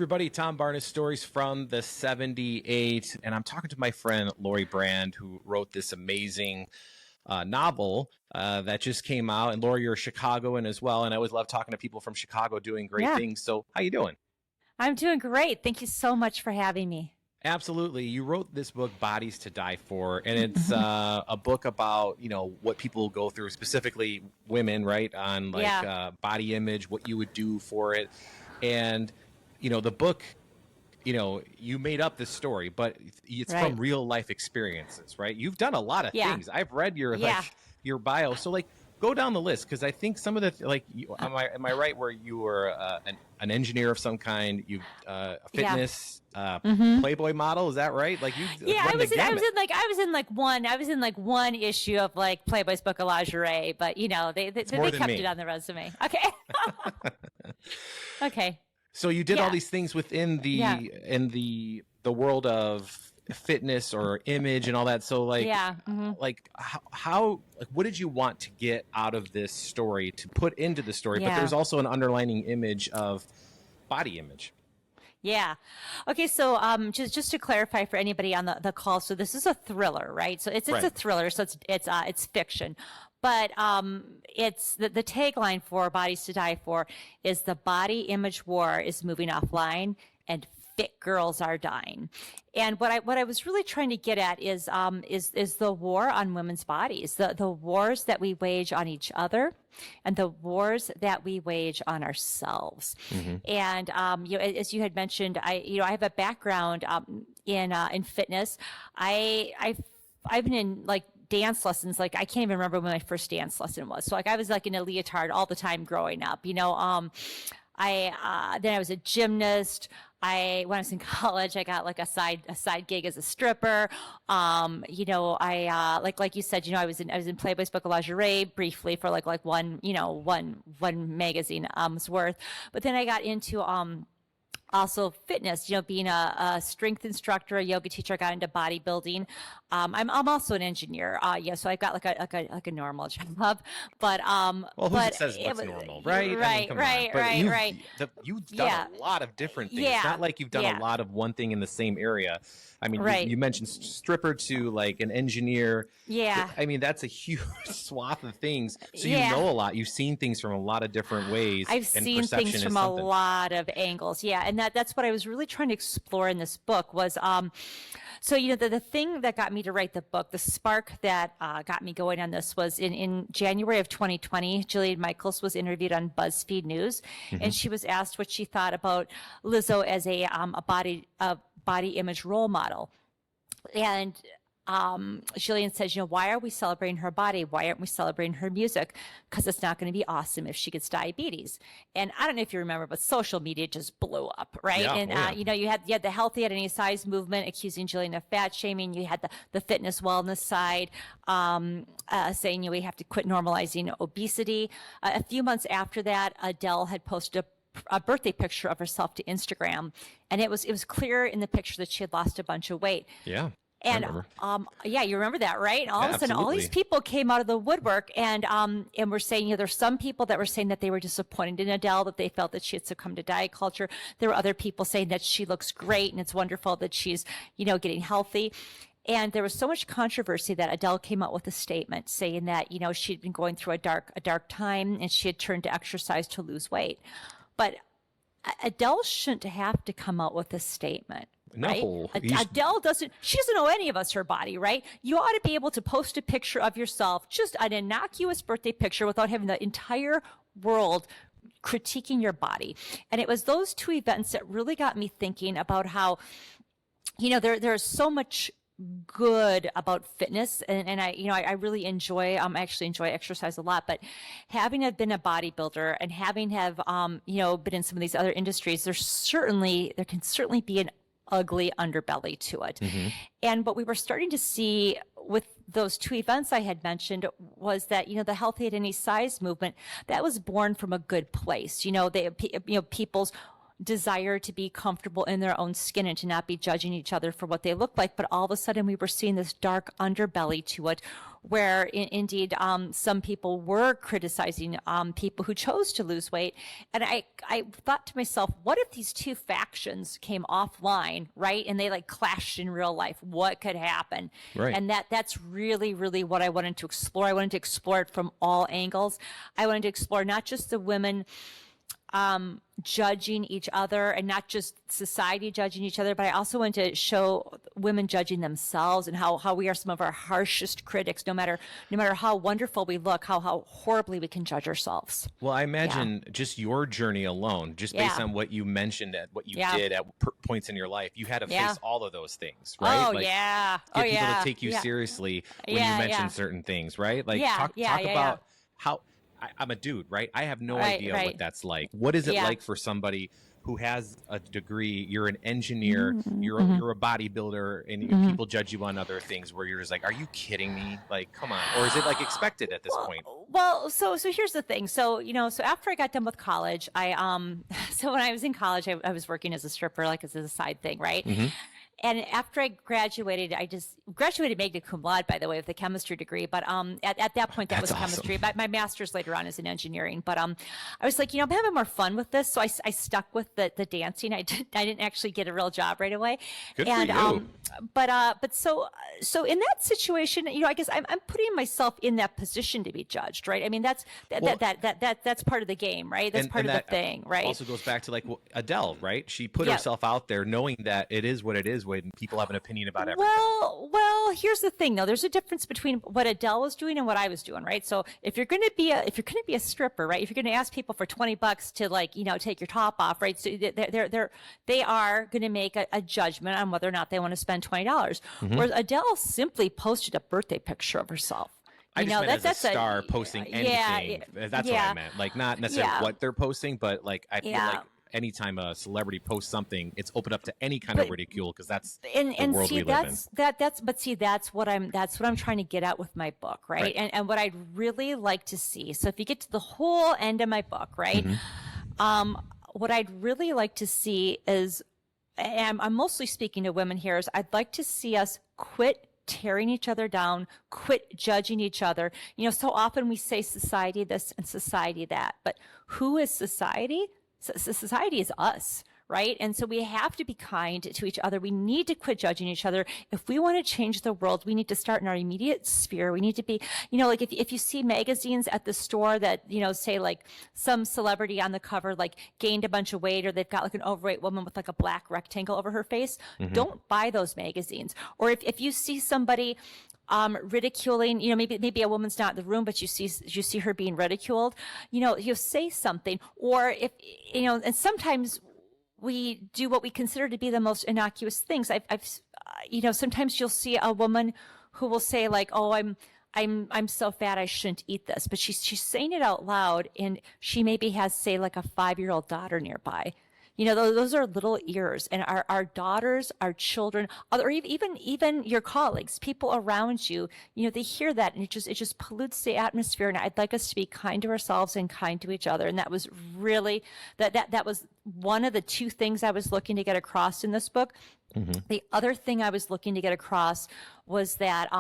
Everybody, Tom Barnes, Stories from the 78, and I'm talking to my friend Lori Brand, who wrote this amazing novel that just came out. And Lori, you're a Chicagoan as well, and I always love talking to people from Chicago doing great things. So how you doing? I'm doing great. Thank you so much for having me. Absolutely. You wrote this book, Bodies to Die For, and it's a book about, what people go through, specifically women, right? On body image, what you would do for it. And the book, you made up this story, but it's from real life experiences, right? You've done a lot of things. I've read your your bio. So go down the list, because I think some of the am I right where you were an engineer of some kind? You a fitness Playboy model, is that right? I was in one issue of Playboy's Book of Lingerie, but they kept it on the resume. Okay. Okay. So you did all these things within in the world of fitness or image and all that. So how what did you want to get out of this story to put into the story? But there's also an underlining image of body image. Yeah. Okay. So, just to clarify for anybody on the call, so this is a thriller, right? So it's a thriller. So it's fiction, but it's the tagline for Bodies to Die For is the body image war is moving offline and fit girls are dying. And what I was really trying to get at is the war on women's bodies, the wars that we wage on each other, and the wars that we wage on ourselves. Mm-hmm. And as you had mentioned, I have a background in fitness. I've been in dance lessons. I can't even remember when my first dance lesson was. So I was in a leotard all the time growing up. Then I was a gymnast. When I was in college, I got a side gig as a stripper. Like you said, I was in Playboy's Book of Lingerie briefly for one magazine's worth. But then I got into also fitness, being a strength instructor, a yoga teacher. I got into bodybuilding. I'm also an engineer. So I got a normal job, but who says what's normal, right? Right. You've done a lot of different things. It's not like you've done a lot of one thing in the same area. I mean, you mentioned stripper to an engineer. Yeah. I mean, that's a huge swath of things. So you know a lot. You've seen things from a lot of different ways. I've seen things from a lot of angles. Yeah. And that's what I was really trying to explore in this book was, so, the thing that got me to write the book, the spark that got me going on this was in January of 2020, Jillian Michaels was interviewed on BuzzFeed News, and she was asked what she thought about Lizzo as a body image role model. And Jillian says, why are we celebrating her body? Why aren't we celebrating her music? Because it's not going to be awesome if she gets diabetes. And I don't know if you remember, but social media just blew up, right? Yeah, and you had the healthy at any size movement accusing Jillian of fat shaming. You had the fitness wellness side saying we have to quit normalizing obesity. A few months after that, Adele had posted a birthday picture of herself to Instagram, and it was clear in the picture that she had lost a bunch of weight. Yeah. And you remember that, right? And all of a sudden, all these people came out of the woodwork, and we're saying, there's some people that were saying that they were disappointed in Adele, that they felt that she had succumbed to diet culture. There were other people saying that she looks great and it's wonderful that she's, getting healthy. And there was so much controversy that Adele came out with a statement saying that, she'd been going through a dark time and she had turned to exercise to lose weight. But Adele shouldn't have to come out with a statement. Right? No, Adele doesn't know any of us her body, right? You ought to be able to post a picture of yourself, just an innocuous birthday picture, without having the entire world critiquing your body. And it was those two events that really got me thinking about how, there's so much good about fitness, and I really enjoy actually enjoy exercise a lot, but having been a bodybuilder and having been in some of these other industries, there can certainly be an ugly underbelly to it. Mm-hmm. And what we were starting to see with those two events I had mentioned was that, the healthy at any size movement, that was born from a good place. People's desire to be comfortable in their own skin and to not be judging each other for what they look like. But all of a sudden we were seeing this dark underbelly to it where indeed some people were criticizing people who chose to lose weight. And I thought to myself, what if these two factions came offline, right? And they like clashed in real life? What could happen? Right. And that's really, really what I wanted to explore. I wanted to explore it from all angles. I wanted to explore not just the women judging each other and not just society judging each other, but I also want to show women judging themselves and how we are some of our harshest critics, no matter how wonderful we look, how horribly we can judge ourselves. Well, I imagine just your journey alone, just based on what you mentioned, at what you did at points in your life, you had to face all of those things, right? Oh, like, yeah. Get people to take you seriously when you mention certain things, right? Like talk about how I'm a dude, right? I have no idea what that's like. What is it like for somebody who has a degree? You're an engineer, you're a bodybuilder, and people judge you on other things where you're just like, are you kidding me? Like, come on. Or is it like expected at this point? Well, so here's the thing. So, so after I got done with college, so when I was in college, I was working as a stripper, like as a side thing, right? Mm-hmm. And after I graduated, I just graduated magna cum laude, by the way, with a chemistry degree. But at that point, that was chemistry. But my master's later on is in engineering. But I was like, I'm having more fun with this. So I stuck with the dancing. I didn't actually get a real job right away. Good for you. But so in that situation, I guess I'm putting myself in that position to be judged, right? I mean, that's part of the game, right? That's part of the thing, right? Also goes back to like Adele, right? She put herself out there knowing that it is what it is when people have an opinion about everything. Well, here's the thing though. There's a difference between what Adele was doing and what I was doing, right? So if you're going to be a stripper, right? If you're going to ask people for $20 to like, take your top off, right? So they are going to make a judgment on whether or not they want to spend $20. Mm-hmm. Whereas Adele simply posted a birthday picture of herself. I just meant as a star posting anything. That's what I meant. Like not necessarily what they're posting, but like I feel like anytime a celebrity posts something, it's open up to any kind of ridicule because that's the world we live in. That's what I'm trying to get at with my book, right? And what I'd really like to see. So if you get to the whole end of my book, right? Mm-hmm. What I'd really like to see is, and I'm mostly speaking to women here, is I'd like to see us quit tearing each other down, quit judging each other. So often we say society this and society that, but who is society? Society is us, right? And so we have to be kind to each other. We need to quit judging each other. If we want to change the world, we need to start in our immediate sphere. We need to be, like if you see magazines at the store that, say like some celebrity on the cover, like gained a bunch of weight, or they've got like an overweight woman with like a black rectangle over her face, don't buy those magazines. Or if you see somebody ridiculing, maybe a woman's not in the room, but you see her being ridiculed, you say something. Or if, and sometimes we do what we consider to be the most innocuous things. Sometimes you'll see a woman who will say like, oh, I'm so fat, I shouldn't eat this. But she's saying it out loud, and she maybe has, say, like a 5-year-old daughter nearby. Those are little ears, and our daughters, our children, or even your colleagues, people around you, they hear that, and it just pollutes the atmosphere. And I'd like us to be kind to ourselves and kind to each other. And that was really that was one of the two things I was looking to get across in this book. Mm-hmm. The other thing I was looking to get across was that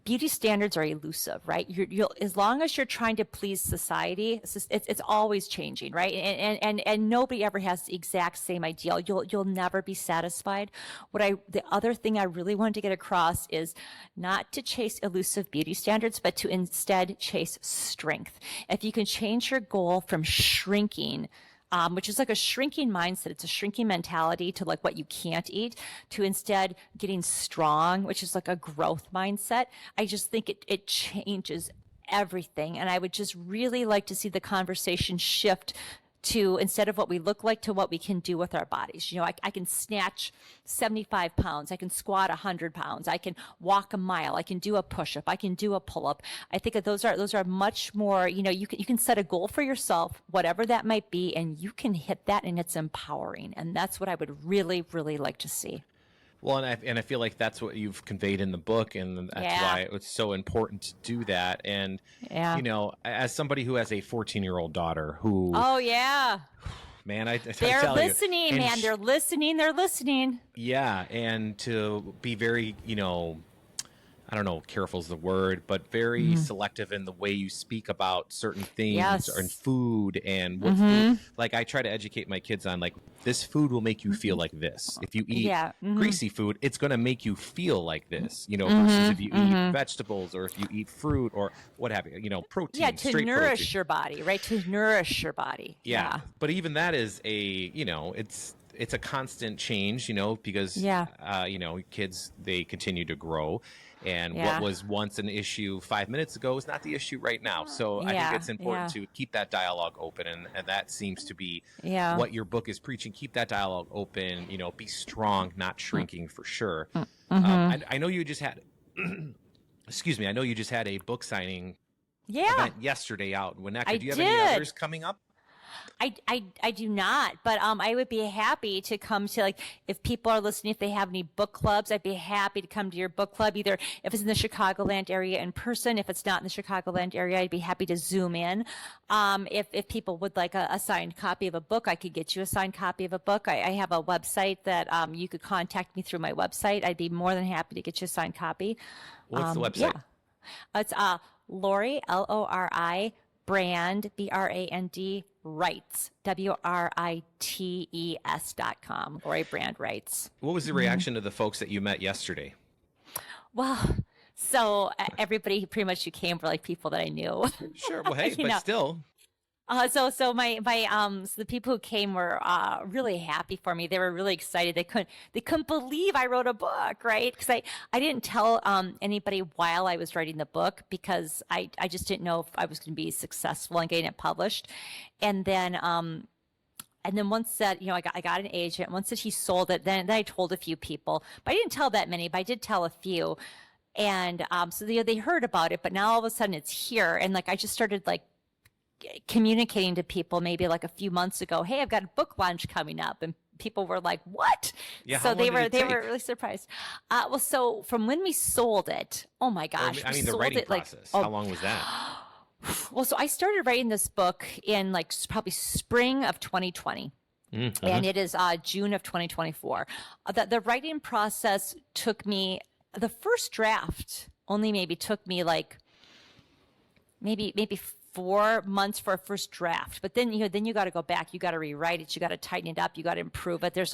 beauty standards are elusive, right? You'll as long as you're trying to please society, it's always changing, right? And nobody ever has the exact same ideal. You'll never be satisfied. The other thing I really wanted to get across is not to chase elusive beauty standards, but to instead chase strength. If you can change your goal from shrinking, which is like a shrinking mindset. It's a shrinking mentality to like what you can't eat, to instead getting strong, which is like a growth mindset. I just think it changes everything. And I would just really like to see the conversation shift to, instead of what we look like, to what we can do with our bodies. I can snatch 75 pounds. I can squat 100 pounds. I can walk a mile. I can do a push-up. I can do a pull-up. I think that those are much more, you can set a goal for yourself, whatever that might be, and you can hit that, and it's empowering. And that's what I would really, really like to see. Well, and I feel like that's what you've conveyed in the book, and that's why it's so important to do that. And, as somebody who has a 14-year-old daughter who... Oh, yeah. Man, they're listening, man. They're listening. They're listening. Yeah, and to be very, I don't know, careful is the word, but very selective in the way you speak about certain things and food and what food. Like I try to educate my kids on like this food will make you feel like this. If you eat greasy food, it's going to make you feel like this, you know, versus if you eat vegetables or if you eat fruit or what have you, you know, protein. Yeah, to nourish your body, right? To nourish your body. Yeah. But even that is a, you know, it's a constant change, you know, because, you know, kids, they continue to grow. And what was once an issue 5 minutes ago is not the issue right now. So I think it's important to keep that dialogue open. And that seems to be what your book is preaching. Keep that dialogue open, you know, be strong, not shrinking for sure. I know you just had, excuse me, I know you just had a book signing event yesterday out in Winnetka. Do you have any others coming up? I do not, but I would be happy to come to, like, if people are listening, if they have any book clubs, I'd be happy to come to your book club, either if it's in the Chicagoland area in person. If it's not in the Chicagoland area, I'd be happy to Zoom in. If people would like a signed copy of a book, I could get you a signed copy of a book. I have a website that you could contact me through my website. I'd be more than happy to get you a signed copy. What's the website? It's Lori, Lori, Brand, BRAND, Writes, WRITES.com, Lori Brand Writes. What was the reaction to the folks that you met yesterday? Well, so everybody pretty much who came were like people that I knew. Sure. Well, hey, but still. So the people who came were really happy for me. They were really excited. They couldn't believe I wrote a book, right? Because I didn't tell anybody while I was writing the book, because I just didn't know if I was going to be successful in getting it published. And then once that, you know, I got an agent. Once that he sold it, then I told a few people, but I didn't tell that many, but I did tell a few. And so they heard about it, but now all of a sudden it's here, and like I just started like communicating to people maybe like a few months ago, hey, I've got a book launch coming up, and people were like, what? Yeah, so they were really surprised. Well, so from when we sold it, oh my gosh, I mean the writing process, how long was that? Well, so I started writing this book in like probably spring of 2020. And it is June of 2024. The writing process took me, the first draft only maybe took me like maybe 4 months for a first draft, but then you got to go back, you got to rewrite it, you got to tighten it up, you got to improve it. There's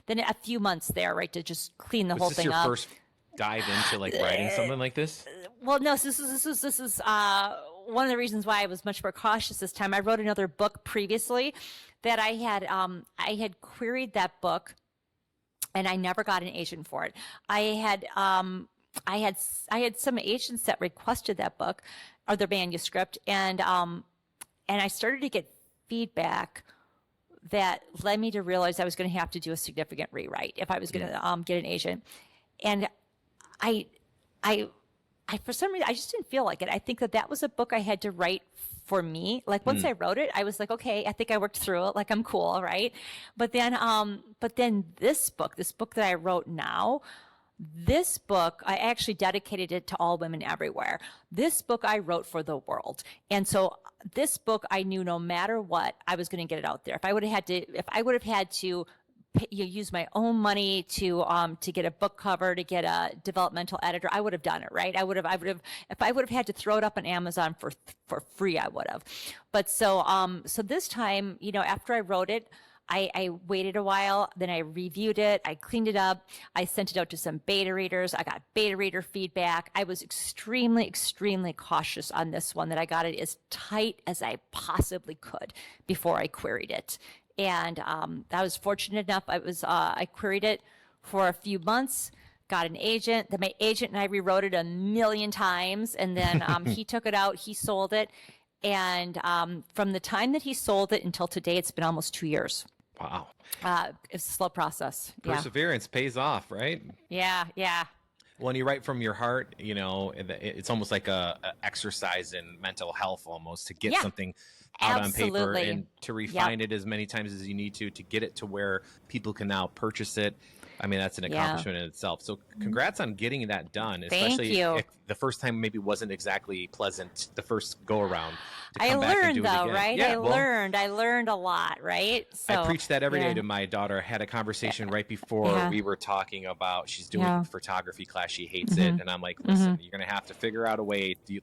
then a few months there, right, to just clean the whole thing up. Was this your first dive into like writing something like this? Well, no, so this is one of the reasons why I was much more cautious this time. I wrote another book previously that I had queried that book, and I never got an agent for it. I had some agents that requested that book or their manuscript, and I started to get feedback that led me to realize I was going to have to do a significant rewrite if I was going to get an agent. And I for some reason I just didn't feel like it. I think that was a book I had to write for me. Like once I wrote it, I was like, okay, I think I worked through it. Like I'm cool, right? But then this book that I wrote now. This book, I actually dedicated it to all women everywhere. This book I wrote for the world. And so this book, I knew no matter what, I was going to get it out there. If I would have had to use my own money to get a book cover, to get a developmental editor, I would have done it, right? If I would have had to throw it up on Amazon for free, I would have. But so this time, you know, after I wrote it, I waited a while, then I reviewed it, I cleaned it up, I sent it out to some beta readers, I got beta reader feedback. I was extremely, extremely cautious on this one, that I got it as tight as I possibly could before I queried it. And I was fortunate enough, I queried it for a few months, got an agent, then my agent and I rewrote it 1,000,000 times, and then he took it out, he sold it. And from the time that he sold it until today, it's been almost 2 years. Wow. It's a slow process. Perseverance pays off, right? Yeah. When you write from your heart, you know, it's almost like a exercise in mental health almost, to get something out on paper Absolutely. and to refine it as many times as you need to get it to where people can now purchase it. I mean, that's an accomplishment in itself. So congrats on getting that done, especially if the first time maybe wasn't exactly pleasant the first go around. I learned though, right? Yeah, I learned a lot, right? So I preach that every day to my daughter. I had a conversation right before we were talking about she's doing a photography class. She hates it. And I'm like, listen, you're going to have to figure out a way to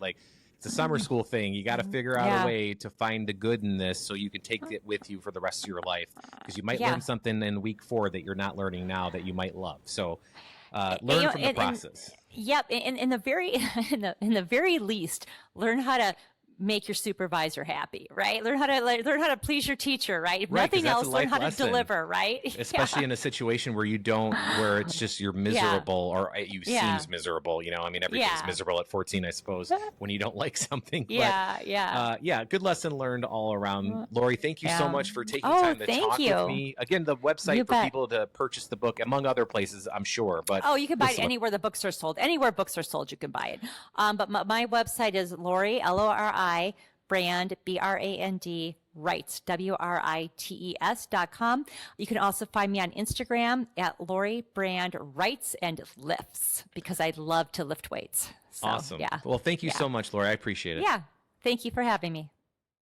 it's a summer school thing. You got to figure out a way to find the good in this so you can take it with you for the rest of your life, because you might learn something in week 4 that you're not learning now that you might love. So learn from the process. In the very least, learn how to make your supervisor happy, right? Learn how to please your teacher, right? If nothing else, learn how to deliver, right? Especially in a situation where where it's just you're miserable or you seems miserable. You know, I mean, everything's miserable at 14, I suppose, when you don't like something. Good lesson learned all around. Lori, thank you so much for taking time to talk with me. Again, the website for people to purchase the book, among other places, I'm sure. But you can buy it anywhere the books are sold. Anywhere books are sold, you can buy it. But my website is Lori, Lori, Brand, BRAND, Writes, WRITES.com. You can also find me on Instagram at Lori Brand Writes and Lifts, because I love to lift weights. So, awesome. Well, thank you so much, Lori. I appreciate it. Yeah. Thank you for having me.